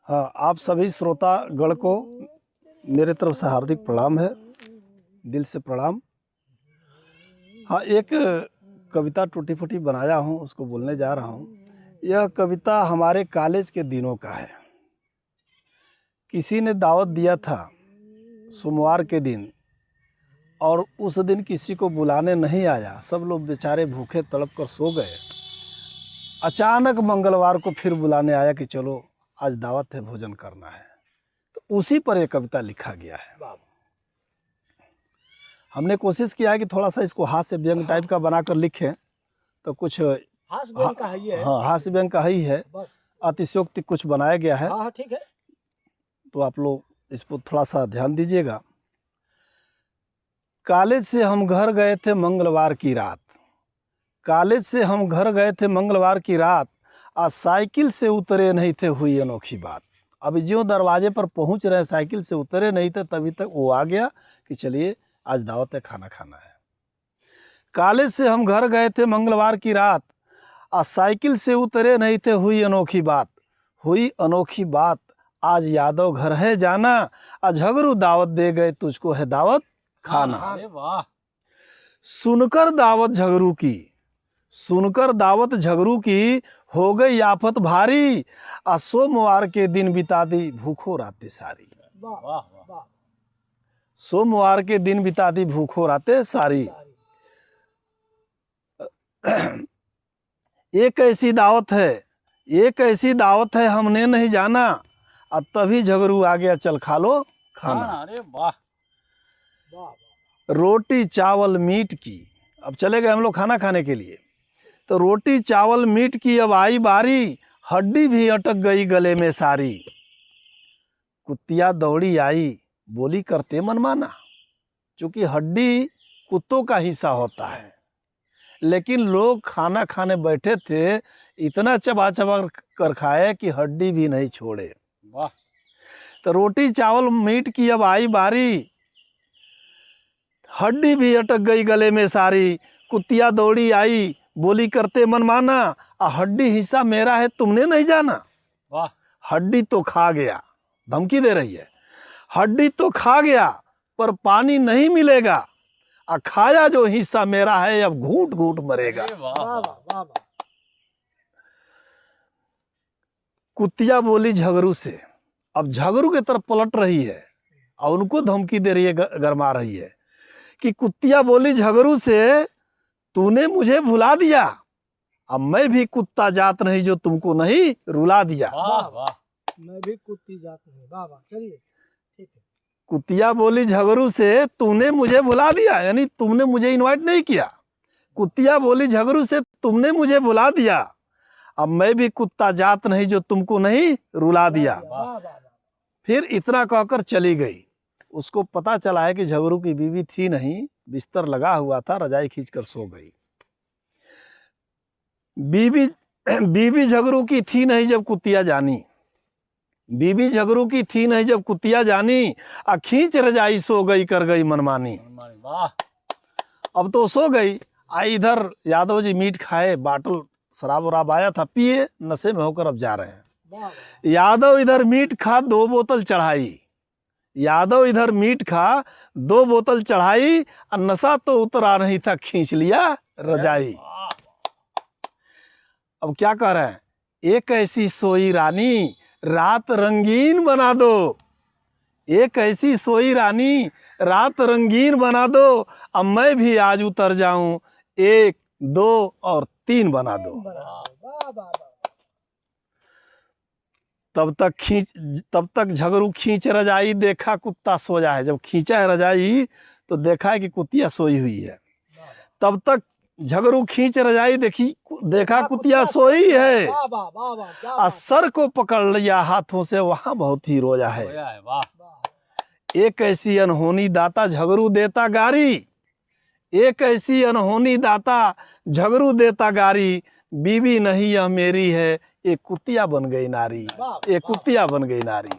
हाँ, आप सभी श्रोतागण को मेरे तरफ से हार्दिक प्रणाम है, दिल से प्रणाम। हाँ, एक कविता टूटी फूटी बनाया हूँ, उसको बोलने जा रहा हूँ। यह कविता हमारे कॉलेज के दिनों का है। किसी ने दावत दिया था सोमवार के दिन, और उस दिन किसी को बुलाने नहीं आया। सब लोग बेचारे भूखे तड़प कर सो गए। अचानक मंगलवार को फिर बुलाने आया कि चलो आज दावत है, भोजन करना है। तो उसी पर यह कविता लिखा गया है। हमने कोशिश किया है कि थोड़ा सा इसको हास्य व्यंग टाइप का बनाकर लिखें, तो कुछ हास्य व्यंग का ही है। हाँ, हास्य व्यंग का ही है, अतिशयोक्ति कुछ बनाया गया है। हाँ, ठीक है। तो आप लोग इस पर थोड़ा सा ध्यान दीजिएगा। कॉलेज से हम घर गए थे मंगलवार की रात। कॉलेज से हम घर गए थे मंगलवार की रात, आज साइकिल से उतरे नहीं थे, हुई अनोखी बात। अभी ज्यों दरवाजे पर पहुंच रहे, साइकिल से उतरे नहीं थे, तभी तक वो आ गया कि चलिए आज दावत है, खाना खाना है। कॉलेज से हम घर गए थे मंगलवार की रात, आज साइकिल से उतरे नहीं थे, हुई अनोखी बात। हुई अनोखी बात, आज यादव घर है जाना, आज झगड़ू दावत दे गए, तुझको है दावत खाना। अरे वाह। सुनकर दावत झगड़ू की, सुनकर दावत झगड़ू की, हो गई आफत भारी, आज सोमवार के दिन बिता दी भूखो रातें सारी। वाह वाह वाह। सोमवार के दिन बिता दी भूखो रातें सारी। एक ऐसी दावत है, एक ऐसी दावत है हमने नहीं जाना, अब तभी झगड़ू आ गया, चल खा लो खाना। अरे वाह वाह। रोटी चावल मीट की, अब चले गए हम लोग खाना खाने के लिए। तो रोटी चावल मीट की अब आई बारी, हड्डी भी अटक गई गले में सारी। कुतिया दौड़ी आई, बोली करते मनमाना। चूंकि हड्डी कुत्तों का हिस्सा होता है, लेकिन लोग खाना खाने बैठे थे, इतना चबा चबा कर खाए कि हड्डी भी नहीं छोड़े। वाह। तो रोटी चावल मीट की अब आई बारी, हड्डी भी अटक गई गले में सारी। कुतिया दौड़ी आई, बोली करते मनमाना, हड्डी हिस्सा मेरा है तुमने नहीं जाना। वाह। हड्डी तो खा गया, धमकी दे रही है। हड्डी तो खा गया पर पानी नहीं मिलेगा, खाया जो हिस्सा मेरा है अब घूंट घूंट मरेगा। वाह वाह। कुतिया बोली झगड़ू से, अब झगड़ू की तरफ पलट रही है और उनको धमकी दे रही है, गरमा रही है कि कुतिया बोली झगड़ू से, तूने मुझे भुला दिया, अब मैं भी कुत्ता जात नहीं जो तुमको नहीं रुला दिया। वाह वाह। मैं भी कुत्ती जात नहीं। वाह वाह। चलिए ठीक है। कुतिया बोली झगड़ू से, तूने मुझे भुला दिया, यानी तुमने मुझे इनवाइट नहीं किया। कुतिया बोली झगड़ू से, तुमने मुझे भुला दिया, अब मैं भी कुत्ता जात नहीं जो तुमको नहीं रुला दिया। फिर इतना कहकर चली गई। उसको पता चला है कि झगड़ू की बीवी थी नहीं, बिस्तर लगा हुआ था, रजाई खींचकर सो गई। बीवी झगड़ू की थी नहीं जब कुतिया जानी, बीवी झगड़ू की थी नहीं जब कुतिया जानी, खींच रजाई सो गई कर गई मनमानी। वाह। अब तो सो गई। इधर यादव जी मीट खाए, बाटल शराब वराब आया था, पिए, नशे में होकर अब जा रहे हैं। यादव इधर मीट खा 2 बोतल चढ़ाई, यादव इधर मीट खा 2 बोतल चढ़ाई, नशा तो उतरा नहीं था, खींच लिया रजाई। अब क्या कह रहे हैं, एक ऐसी सोई रानी रात रंगीन बना दो, एक ऐसी सोई रानी रात रंगीन बना दो, अब मैं भी आज उतर जाऊं, 1 2 और 3 बना दो। तब तक झगड़ू खींच रजाई, देखा कुत्ता सोया है। जब खींचा है रजाई तो देखा है कि कुतिया सोई हुई है। तब तक झगड़ू खींच रजाई, देखा कुतिया सोई है, सर को पकड़ लिया हाथों से, वहां बहुत ही रोया है। एक ऐसी अनहोनी दाता झगड़ू देता गारी, एक ऐसी अनहोनी दाता झगड़ू देता गारी, बीवी नहीं यह मेरी है, एक कुतिया बन गई नारी, एक कुतिया बन गई नारी।